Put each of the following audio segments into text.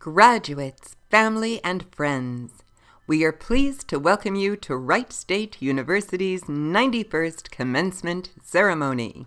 Graduates, family, and friends, we are pleased to welcome you to Wright State University's 91st Commencement Ceremony.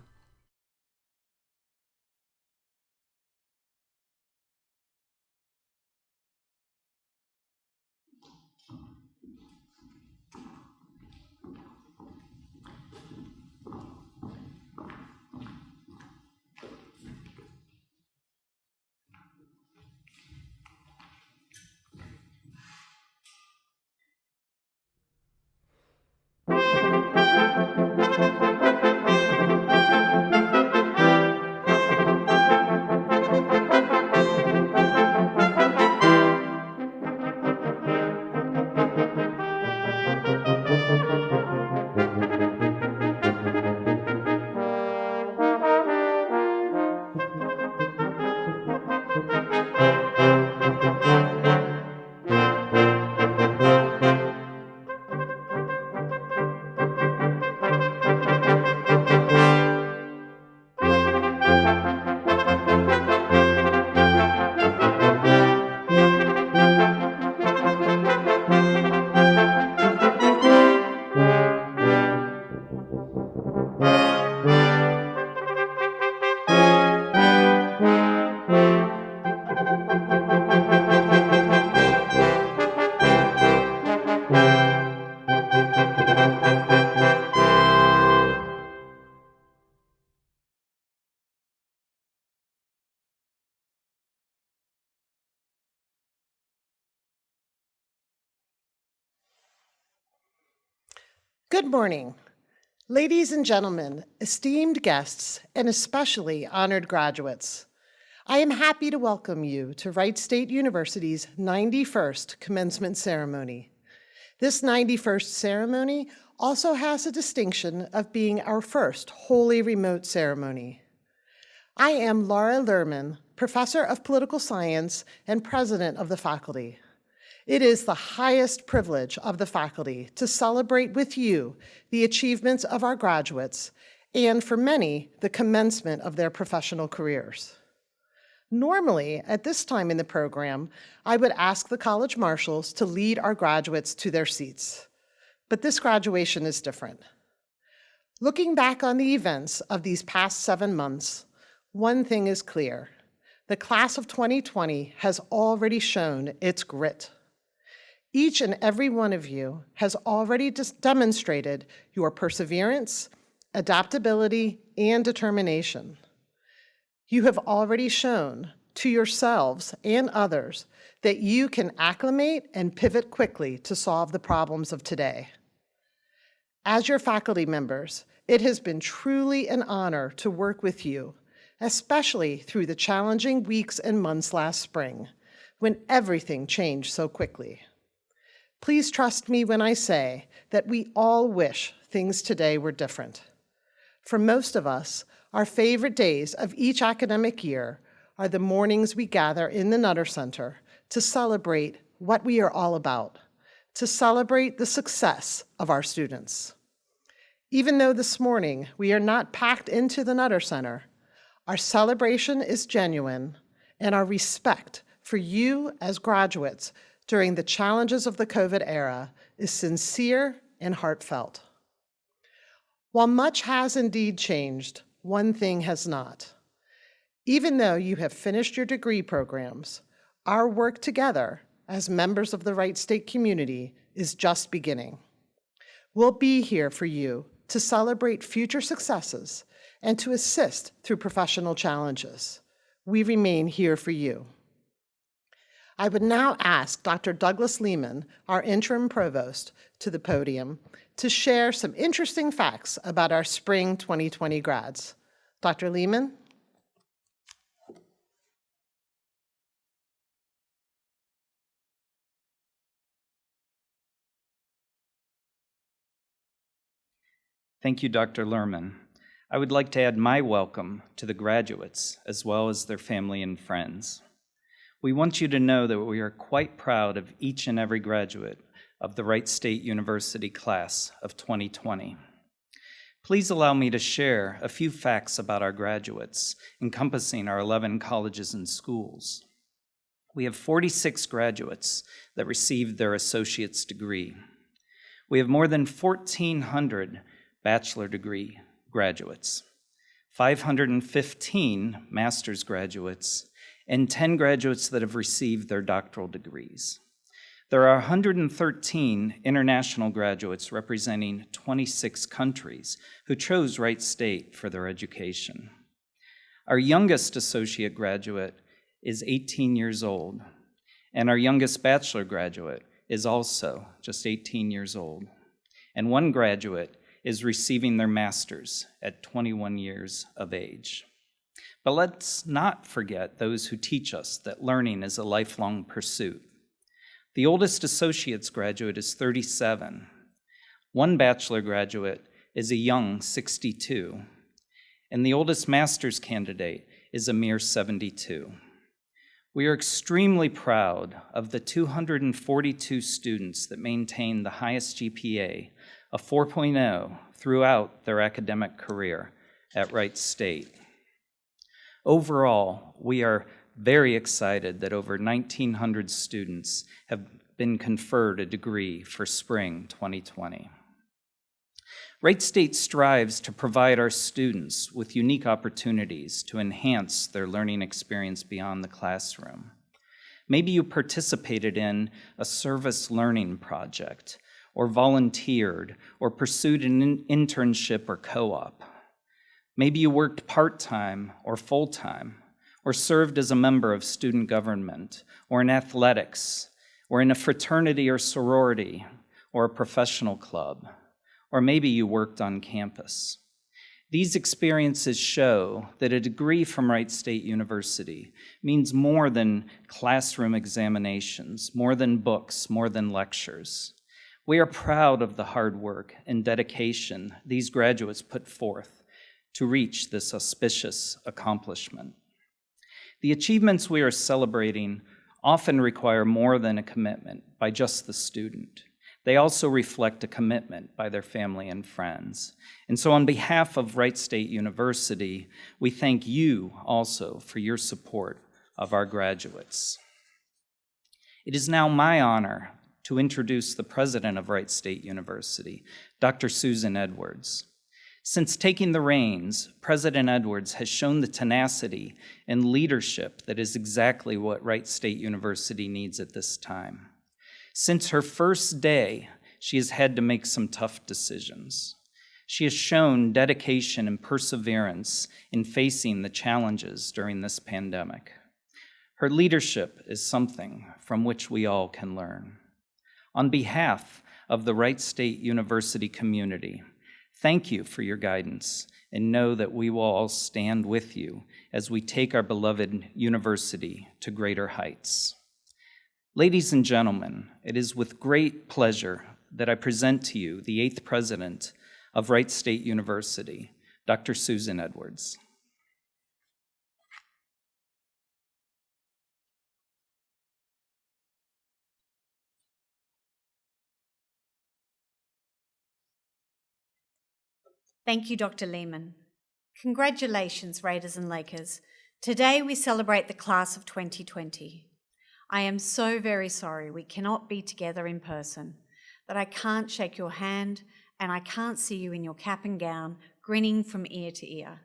Good morning, ladies and gentlemen, esteemed guests, and especially honored graduates. I am happy to welcome you to Wright State University's 91st Commencement Ceremony. This 91st ceremony also has the distinction of being our first wholly remote ceremony. I am Laura Lerman, Professor of Political Science and President of the faculty. It is the highest privilege of the faculty to celebrate with you the achievements of our graduates and, for many, the commencement of their professional careers. Normally, at this time in the program, I would ask the college marshals to lead our graduates to their seats. But this graduation is different. Looking back on the events of these past 7 months, one thing is clear. The class of 2020 has already shown its grit. Each and every one of you has already demonstrated your perseverance, adaptability, and determination. You have already shown to yourselves and others that you can acclimate and pivot quickly to solve the problems of today. As your faculty members, it has been truly an honor to work with you, especially through the challenging weeks and months last spring, when everything changed so quickly. Please trust me when I say that we all wish things today were different. For most of us, our favorite days of each academic year are the mornings we gather in the Nutter Center to celebrate what we are all about, to celebrate the success of our students. Even though this morning we are not packed into the Nutter Center, our celebration is genuine and our respect for you as graduates during the challenges of the COVID era is sincere and heartfelt. While much has indeed changed, one thing has not. Even though you have finished your degree programs, our work together as members of the Wright State community is just beginning. We'll be here for you to celebrate future successes and to assist through professional challenges. We remain here for you. I would now ask Dr. Douglas Lehman, our interim provost, to the podium to share some interesting facts about our spring 2020 grads. Dr. Lehman? Thank you, Dr. Lerman. I would like to add my welcome to the graduates as well as their family and friends. We want you to know that we are quite proud of each and every graduate of the Wright State University class of 2020. Please allow me to share a few facts about our graduates, encompassing our 11 colleges and schools. We have 46 graduates that received their associate's degree. We have more than 1,400 bachelor degree graduates, 515 master's graduates, and 10 graduates that have received their doctoral degrees. There are 113 international graduates representing 26 countries who chose Wright State for their education. Our youngest associate graduate is 18 years old, and our youngest bachelor graduate is also just 18 years old. And one graduate is receiving their master's at 21 years of age. But let's not forget those who teach us that learning is a lifelong pursuit. The oldest associate's graduate is 37. One bachelor graduate is a young 62. And the oldest master's candidate is a mere 72. We are extremely proud of the 242 students that maintain the highest GPA, a 4.0, throughout their academic career at Wright State. Overall, we are very excited that over 1,900 students have been conferred a degree for spring 2020. Wright State strives to provide our students with unique opportunities to enhance their learning experience beyond the classroom. Maybe you participated in a service learning project, or volunteered, or pursued an internship or co-op. Maybe you worked part-time or full-time, or served as a member of student government, or in athletics, or in a fraternity or sorority, or a professional club. Or maybe you worked on campus. These experiences show that a degree from Wright State University means more than classroom examinations, more than books, more than lectures. We are proud of the hard work and dedication these graduates put forth to reach this auspicious accomplishment. The achievements we are celebrating often require more than a commitment by just the student. They also reflect a commitment by their family and friends. And so on behalf of Wright State University, we thank you also for your support of our graduates. It is now my honor to introduce the president of Wright State University, Dr. Susan Edwards. Since taking the reins, President Edwards has shown the tenacity and leadership that is exactly what Wright State University needs at this time. Since her first day, she has had to make some tough decisions. She has shown dedication and perseverance in facing the challenges during this pandemic. Her leadership is something from which we all can learn. On behalf of the Wright State University community, thank you for your guidance, and know that we will all stand with you as we take our beloved university to greater heights. Ladies and gentlemen, it is with great pleasure that I present to you the 8th president of Wright State University, Dr. Susan Edwards. Thank you, Dr. Lehman. Congratulations, Raiders and Lakers. Today we celebrate the class of 2020. I am so very sorry we cannot be together in person, that I can't shake your hand and I can't see you in your cap and gown, grinning from ear to ear.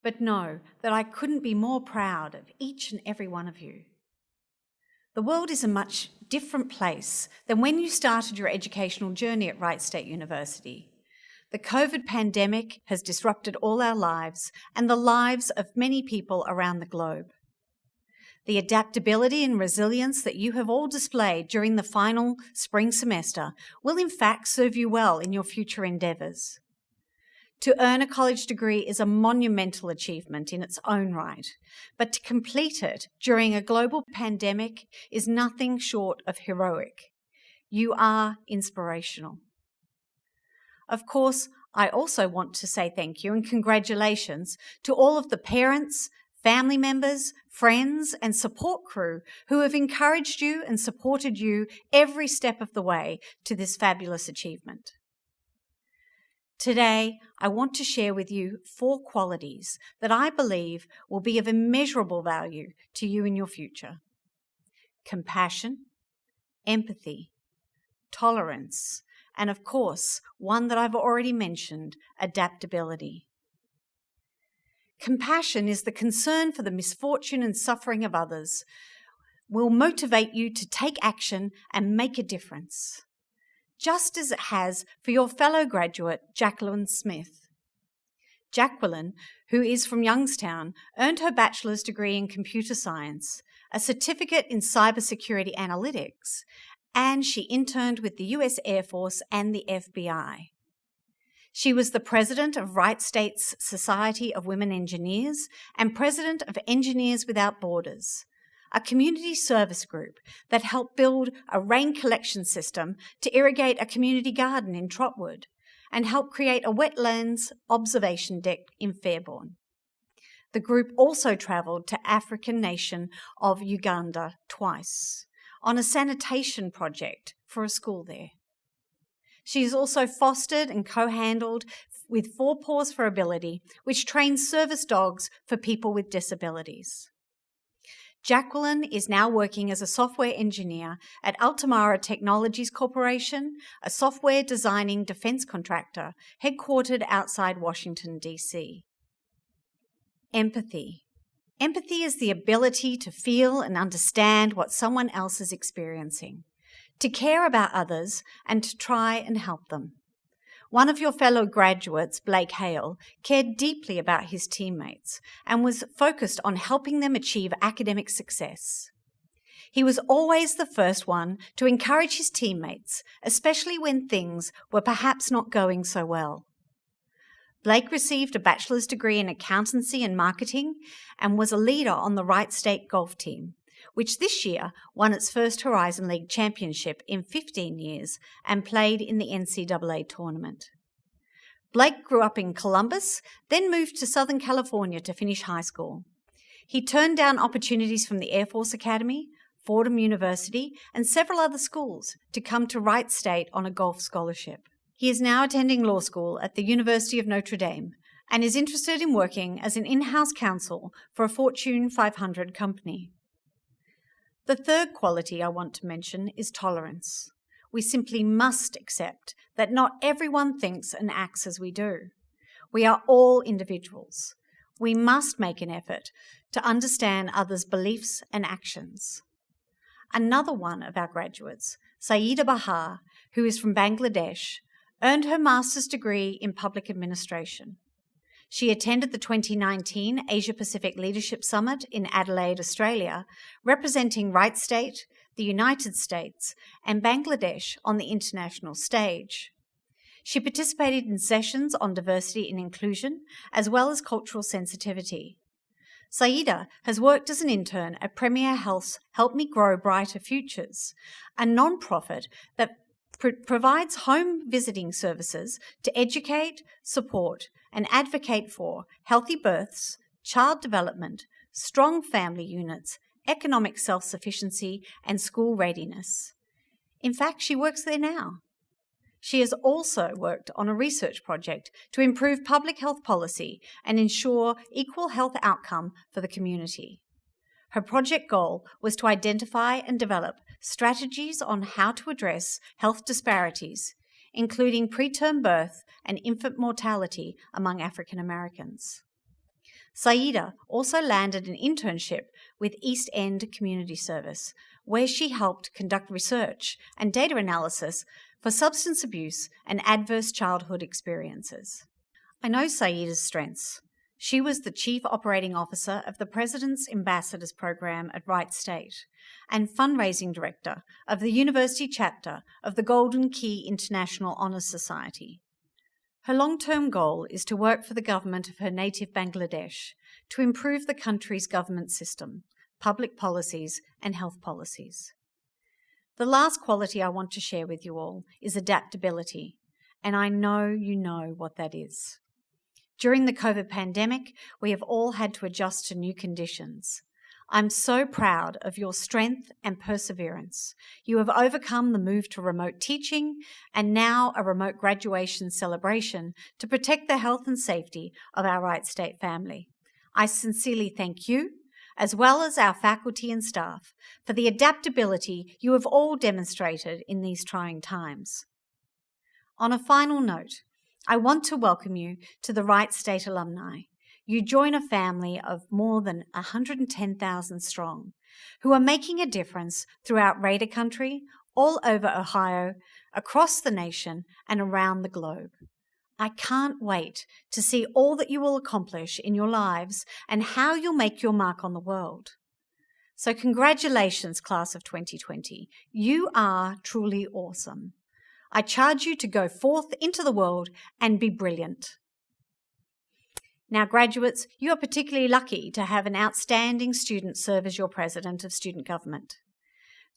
But know that I couldn't be more proud of each and every one of you. The world is a much different place than when you started your educational journey at Wright State University. The COVID pandemic has disrupted all our lives and the lives of many people around the globe. The adaptability and resilience that you have all displayed during the final spring semester will in fact serve you well in your future endeavours. To earn a college degree is a monumental achievement in its own right, but to complete it during a global pandemic is nothing short of heroic. You are inspirational. Of course, I also want to say thank you and congratulations to all of the parents, family members, friends, and support crew who have encouraged you and supported you every step of the way to this fabulous achievement. Today, I want to share with you 4 qualities that I believe will be of immeasurable value to you in your future. compassion, empathy, tolerance, and of course, one that I've already mentioned, adaptability. Compassion is the concern for the misfortune and suffering of others, will motivate you to take action and make a difference, just as it has for your fellow graduate, Jacqueline Smith. Jacqueline, who is from Youngstown, earned her bachelor's degree in computer science, a certificate in cybersecurity analytics, and she interned with the US Air Force and the FBI. She was the president of Wright State's Society of Women Engineers and president of Engineers Without Borders, a community service group that helped build a rain collection system to irrigate a community garden in Trotwood and helped create a wetlands observation deck in Fairborn. The group also travelled to African nation of Uganda twice on a sanitation project for a school there. She is also fostered and co-handled with Four Paws for Ability, which trains service dogs for people with disabilities. Jacqueline is now working as a software engineer at Altamara Technologies Corporation, a software designing defense contractor headquartered outside Washington, D.C. Empathy. Empathy is the ability to feel and understand what someone else is experiencing, to care about others, and to try and help them. One of your fellow graduates, Blake Hale, cared deeply about his teammates and was focused on helping them achieve academic success. He was always the first one to encourage his teammates, especially when things were perhaps not going so well. Blake received a bachelor's degree in accountancy and marketing and was a leader on the Wright State golf team, which this year won its first Horizon League championship in 15 years and played in the NCAA tournament. Blake grew up in Columbus, then moved to Southern California to finish high school. He turned down opportunities from the Air Force Academy, Fordham University, and several other schools to come to Wright State on a golf scholarship. He is now attending law school at the University of Notre Dame and is interested in working as an in-house counsel for a Fortune 500 company. The third quality I want to mention is tolerance. We simply must accept that not everyone thinks and acts as we do. We are all individuals. We must make an effort to understand others' beliefs and actions. Another one of our graduates, Saeeda Bahar, who is from Bangladesh, earned her master's degree in public administration. She attended the 2019 Asia-Pacific Leadership Summit in Adelaide, Australia, representing Wright State, the United States, and Bangladesh on the international stage. She participated in sessions on diversity and inclusion, as well as cultural sensitivity. Saeeda has worked as an intern at Premier Health's Help Me Grow Brighter Futures, a non-profit that provides home visiting services to educate, support, and advocate for healthy births, child development, strong family units, economic self-sufficiency, and school readiness. In fact, she works there now. She has also worked on a research project to improve public health policy and ensure equal health outcome for the community. Her project goal was to identify and develop strategies on how to address health disparities, including preterm birth and infant mortality among African Americans. Saeeda also landed an internship with East End Community Service, where she helped conduct research and data analysis for substance abuse and adverse childhood experiences. I know Saeeda's strengths. She was the Chief Operating Officer of the President's Ambassadors Program at Wright State and Fundraising Director of the University Chapter of the Golden Key International Honours Society. Her long-term goal is to work for the government of her native Bangladesh to improve the country's government system, public policies, and health policies. The last quality I want to share with you all is adaptability, and I know you know what that is. During the COVID pandemic, we have all had to adjust to new conditions. I'm so proud of your strength and perseverance. You have overcome the move to remote teaching and now a remote graduation celebration to protect the health and safety of our Wright State family. I sincerely thank you, as well as our faculty and staff, for the adaptability you have all demonstrated in these trying times. On a final note, I want to welcome you to the Wright State alumni. You join a family of more than 110,000 strong, who are making a difference throughout Raider country, all over Ohio, across the nation, and around the globe. I can't wait to see all that you will accomplish in your lives and how you'll make your mark on the world. So congratulations, class of 2020. You are truly awesome. I charge you to go forth into the world and be brilliant. Now, graduates, you are particularly lucky to have an outstanding student serve as your president of student government.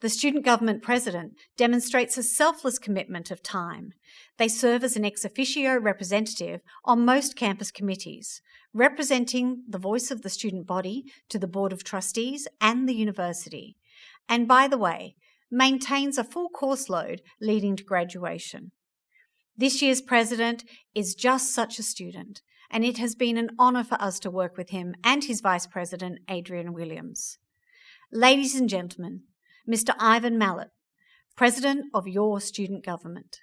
The student government president demonstrates a selfless commitment of time. They serve as an ex officio representative on most campus committees, representing the voice of the student body to the Board of Trustees and the university. And by the way, maintains a full course load leading to graduation. This year's president is just such a student, and it has been an honour for us to work with him and his Vice President, Adrian Williams. Ladies and gentlemen, Mr. Ivan Mallett, President of your student government.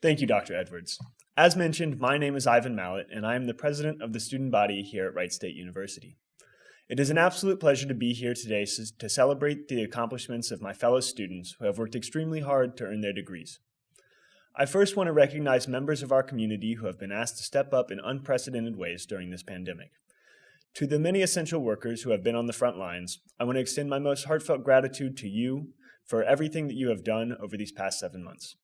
Thank you, Dr. Edwards. As mentioned, my name is Ivan Mallett, and I am the president of the student body here at Wright State University. It is an absolute pleasure to be here today to celebrate the accomplishments of my fellow students who have worked extremely hard to earn their degrees. I first want to recognize members of our community who have been asked to step up in unprecedented ways during this pandemic. To the many essential workers who have been on the front lines, I want to extend my most heartfelt gratitude to you for everything that you have done over these past 7 months.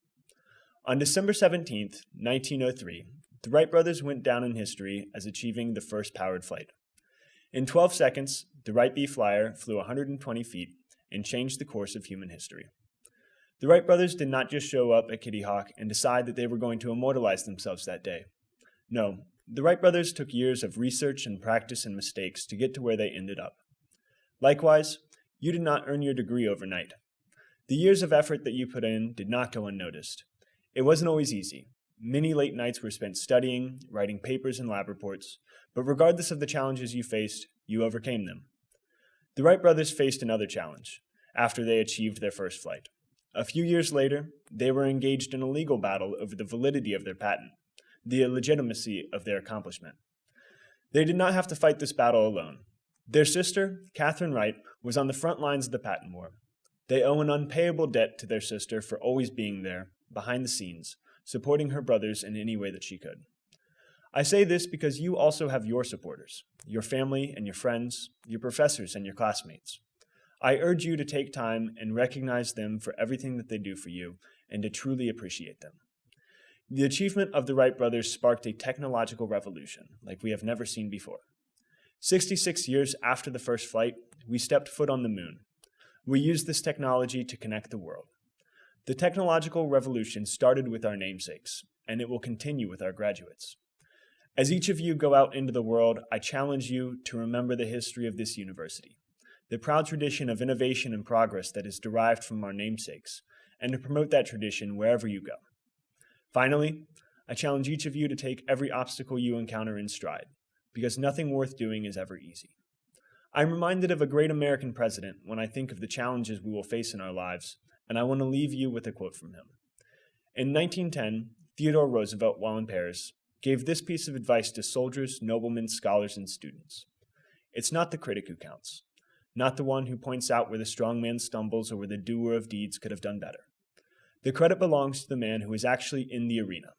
On December 17th, 1903, the Wright brothers went down in history as achieving the first powered flight. In 12 seconds, the Wright B Flyer flew 120 feet and changed the course of human history. The Wright brothers did not just show up at Kitty Hawk and decide that they were going to immortalize themselves that day. No, the Wright brothers took years of research and practice and mistakes to get to where they ended up. Likewise, you did not earn your degree overnight. The years of effort that you put in did not go unnoticed. It wasn't always easy. Many late nights were spent studying, writing papers and lab reports, but regardless of the challenges you faced, you overcame them. The Wright brothers faced another challenge after they achieved their first flight. A few years later, they were engaged in a legal battle over the validity of their patent, the legitimacy of their accomplishment. They did not have to fight this battle alone. Their sister, Catherine Wright, was on the front lines of the patent war. They owe an unpayable debt to their sister for always being there, behind the scenes, supporting her brothers in any way that she could. I say this because you also have your supporters, your family and your friends, your professors and your classmates. I urge you to take time and recognize them for everything that they do for you and to truly appreciate them. The achievement of the Wright brothers sparked a technological revolution like we have never seen before. 66 years after the first flight, we stepped foot on the moon. We used this technology to connect the world. The technological revolution started with our namesakes, and it will continue with our graduates. As each of you go out into the world, I challenge you to remember the history of this university, the proud tradition of innovation and progress that is derived from our namesakes, and to promote that tradition wherever you go. Finally, I challenge each of you to take every obstacle you encounter in stride, because nothing worth doing is ever easy. I'm reminded of a great American president when I think of the challenges we will face in our lives, and I want to leave you with a quote from him. In 1910, Theodore Roosevelt, while in Paris, gave this piece of advice to soldiers, noblemen, scholars, and students. It's not the critic who counts, not the one who points out where the strong man stumbles or where the doer of deeds could have done better. The credit belongs to the man who is actually in the arena,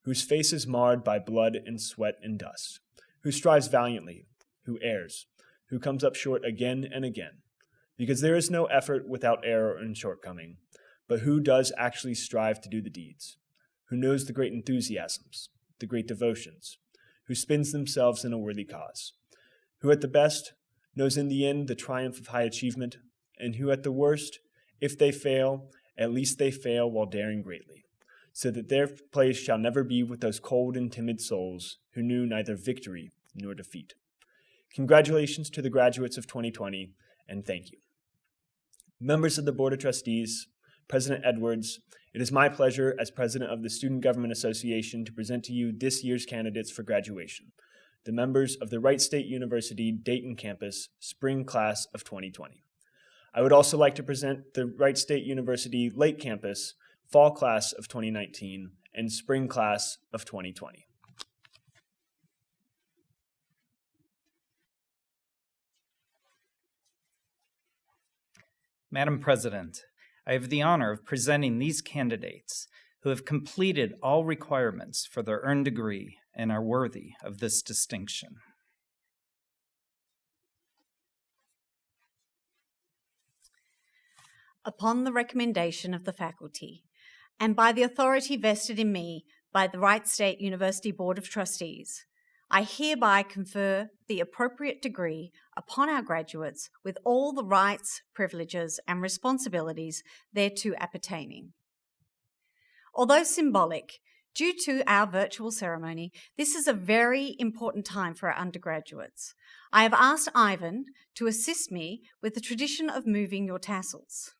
whose face is marred by blood and sweat and dust, who strives valiantly, who errs, who comes up short again and again, because there is no effort without error and shortcoming, but who does actually strive to do the deeds, who knows the great enthusiasms, the great devotions, who spends themselves in a worthy cause, who at the best knows in the end the triumph of high achievement, and who at the worst, if they fail, at least they fail while daring greatly, so that their place shall never be with those cold and timid souls who knew neither victory nor defeat. Congratulations to the graduates of 2020, and thank you. Members of the Board of Trustees, President Edwards, it is my pleasure as president of the Student Government Association to present to you this year's candidates for graduation, the members of the Wright State University Dayton campus spring class of 2020. I would also like to present the Wright State University Lake campus fall class of 2019 and spring class of 2020. Madam President, I have the honor of presenting these candidates who have completed all requirements for their earned degree and are worthy of this distinction. Upon the recommendation of the faculty, and by the authority vested in me by the Wright State University Board of Trustees, I hereby confer the appropriate degree upon our graduates with all the rights, privileges, and responsibilities thereto appertaining. Although symbolic, due to our virtual ceremony, this is a very important time for our undergraduates. I have asked Ivan to assist me with the tradition of moving your tassels.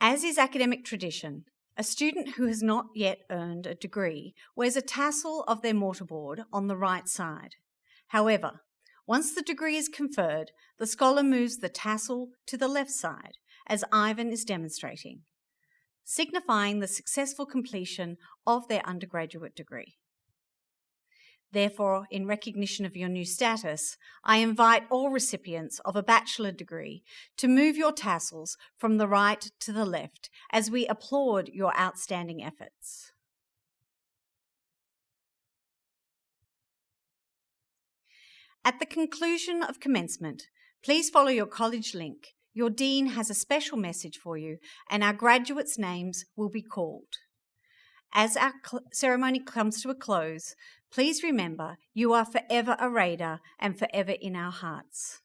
As is academic tradition, a student who has not yet earned a degree wears a tassel of their mortarboard on the right side. However, once the degree is conferred, the scholar moves the tassel to the left side, as Ivan is demonstrating, signifying the successful completion of their undergraduate degree. Therefore, in recognition of your new status, I invite all recipients of a bachelor degree to move your tassels from the right to the left as we applaud your outstanding efforts. At the conclusion of commencement, please follow your college link. Your dean has a special message for you, and our graduates' names will be called. As our ceremony comes to a close, please remember you are forever a Raider and forever in our hearts.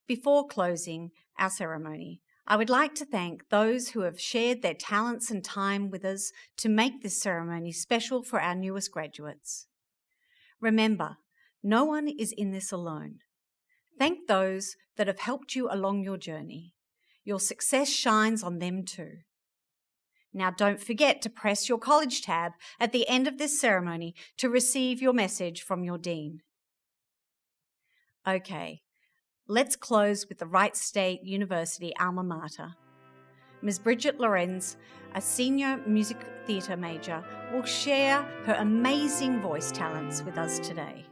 Before closing our ceremony, I would like to thank those who have shared their talents and time with us to make this ceremony special for our newest graduates. Remember, no one is in this alone. Thank those that have helped you along your journey. Your success shines on them too. Now don't forget to press your college tab at the end of this ceremony to receive your message from your dean. Okay, let's close with the Wright State University alma mater. Ms. Bridget Lorenz, a senior music theatre major, will share her amazing voice talents with us today.